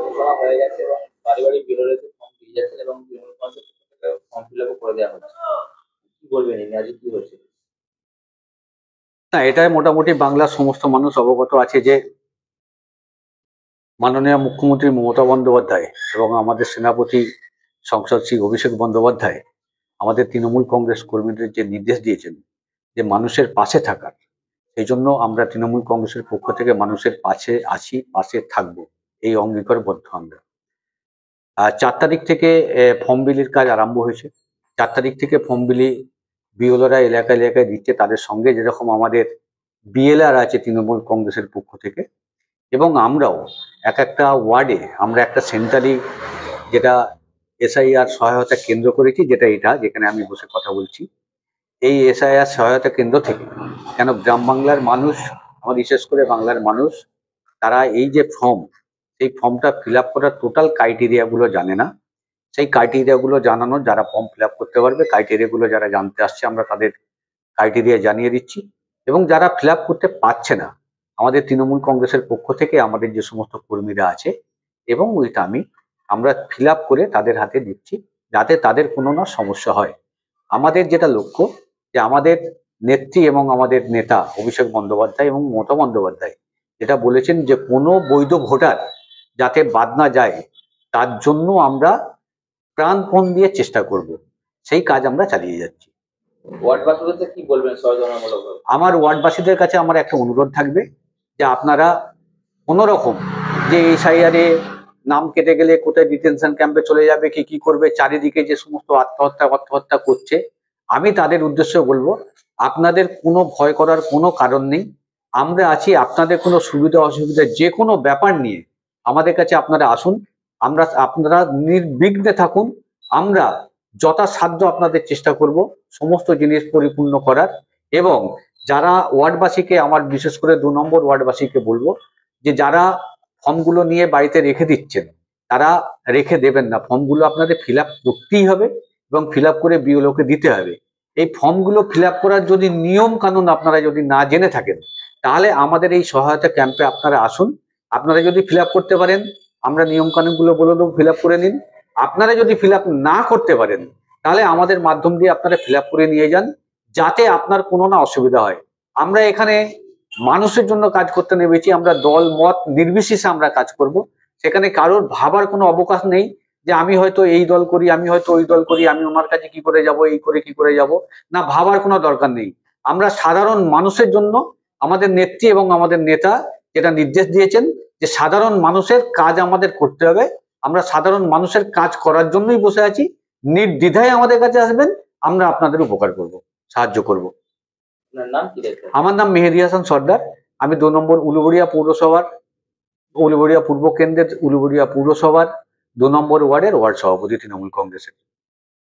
ঘোষণা হয়ে গেছে এবং বাড়ি বাড়ি বিএলওদের ফর্ম দিয়ে যাচ্ছেন এবং তৃণমূল কংগ্রেসের পক্ষ থেকে ফর্ম ফিল আপও করে দেওয়া হচ্ছে। কি বলবেন এই নিয়ে আজকে কি হচ্ছে? না, এটাই মোটামুটি বাংলার সমস্ত মানুষ অবগত আছে যে মাননীয় মুখ্যমন্ত্রী মমতা বন্দ্যোপাধ্যায় এবং আমাদের সেনাপতি সংসদ শ্রী অভিষেক বন্দ্যোপাধ্যায় আমাদের তৃণমূল কংগ্রেস কর্মীদের যে নির্দেশ দিয়েছেন যে মানুষের পাশে থাকার, সেই জন্য আমরা তৃণমূল কংগ্রেসের পক্ষ থেকে মানুষের পাশে আছি, পাশে থাকবো, এই অঙ্গীকারবদ্ধ আমরা। আর 4 তারিখ থেকে ফর্ম বিলির কাজ আরম্ভ হয়েছে। 4 তারিখ থেকে ফর্ম বিলি বিএলওরা এলাকায় এলাকায় দিচ্ছে, তাদের সঙ্গে যেরকম আমাদের বিএলআর আছে তৃণমূল কংগ্রেসের পক্ষ থেকে, এবং আমরাও এক একটা ওয়ার্ডে আমরা একটা সেন্টারি, যেটা এসআইআর সহায়তা কেন্দ্র করেছি, যেটা এটা যেখানে আমি বসে কথা বলছি, এই এসআইআর সহায়তা কেন্দ্র থেকে, কেন গ্রাম বাংলার মানুষ, আমার বিশেষ করে বাংলার মানুষ, তারা এই যে ফর্ম, সেই ফর্মটা ফিল আপ করার টোটাল ক্রাইটেরিয়াগুলো জানে না। সেই ক্রাইটেরিয়াগুলো জানানো, যারা ফর্ম ফিল আপ করতে পারবে, ক্রাইটেরিয়াগুলো যারা জানতে আসছে আমরা তাদের ক্রাইটেরিয়া জানিয়ে দিচ্ছি। এবং যারা ফিল আপ করতে পারছে না, আমাদের তৃণমূল কংগ্রেসের পক্ষ থেকে আমাদের যে সমস্ত কর্মীরা আছে এবং ওইটা আমরা ফিল আপ করে তাদের হাতে দিচ্ছি, যাতে তাদের কোনো না সমস্যা হয়। আমাদের যেটা লক্ষ্য, যে আমাদের নেত্রী এবং আমাদের নেতা অভিষেক বন্দ্যোপাধ্যায় এবং মমতা বন্দ্যোপাধ্যায় যেটা বলেছেন যে কোনো বৈধ ভোটার যাতে বাদ না যায়, তার জন্য আমরা প্রাণপণ দিয়ে চেষ্টা করব। সেই কাজ আমরা চালিয়ে যাচ্ছি। ওয়ার্ডবাসীদের কি বলবেন সচেতনামূলক? আমার ওয়ার্ডবাসীদের কাছে আমার একটা অনুরোধ থাকবে যে আপনারা কোনো রকম যে এসআইআরে নাম কেটে গেলে কোথায় ডিটেনশন ক্যাম্পে চলে যাবে, কি কি করবে, চারিদিকে যে সমস্ত আত্মহত্যা করছে, আমি তাদের উদ্দেশ্যে বলবো আপনাদের কোনো ভয় করার কোনো কারণ নেই। আমরা আছি, আপনাদের কোনো সুবিধা অসুবিধা যে কোনো ব্যাপার নিয়ে আমাদের কাছে আপনারা আসুন, আপনারা নির্বিঘ্নে থাকুন। আমরা যথাসাধ্য আপনাদের চেষ্টা করব সমস্ত জিনিস পরিপূর্ণ করার। এবং যারা ওয়ার্ডবাসীকে, আমার বিশেষ করে 2 নম্বর ওয়ার্ডবাসীকে বলবো যে যারা ফর্মগুলো নিয়ে বাড়িতে রেখে দিচ্ছেন, তারা রেখে দেবেন না, ফর্মগুলো আপনাদের ফিল আপ করতেই হবে এবং ফিল আপ করে বিএলওকে দিতে হবে। এই ফর্মগুলো ফিল আপ করার যদি নিয়ম কানুন আপনারা যদি না জেনে থাকেন, তাহলে আমাদের এই সহায়তা ক্যাম্পে আপনারা আসুন। আপনারা যদি ফিল আপ করতে পারেন, আমরা নিয়ম কানুনগুলো বলে দেবো, ফিল আপ করে নিন। আপনারা যদি ফিল আপ না করতে পারেন, তাহলে আমাদের মাধ্যম দিয়ে আপনারা ফিল আপ করে নিয়ে যান, যাতে আপনার কোনো না অসুবিধা হয়। আমরা এখানে মানুষের জন্য কাজ করতে নেমেছি, আমরা দল মত নির্বিশেষে আমরা কাজ করব। সেখানে কারোর ভাবার কোনো অবকাশ নেই যে আমি হয়তো এই দল করি, আমি হয়তো ওই দল করি, আমি ওনার কাছে কি করে যাব, এই করে কি করে যাব, না, ভাবার কোনো দরকার নেই। আমরা সাধারণ মানুষের জন্য, আমাদের নেত্রী এবং আমাদের নেতা যেটা নির্দেশ দিয়েছেন যে সাধারণ মানুষের কাজ আমাদের করতে হবে, আমরা সাধারণ মানুষের কাজ করার জন্যই বসে আছি। নির্দ্বিধায় আমাদের কাছে আসবেন, আমরা আপনাদের উপকার করব, সাহায্য করব। আপনার নাম কি? আমার নাম মেহেদী হাসান সর্দার। আমি 2 নম্বর উলুবেড়িয়া পৌরসভার, উলুবেড়িয়া পূর্ব কেন্দ্রের উলুবেড়িয়া পৌরসভার 2 নম্বর ওয়ার্ডের ওয়ার্ড সভাপতি তৃণমূল কংগ্রেসের।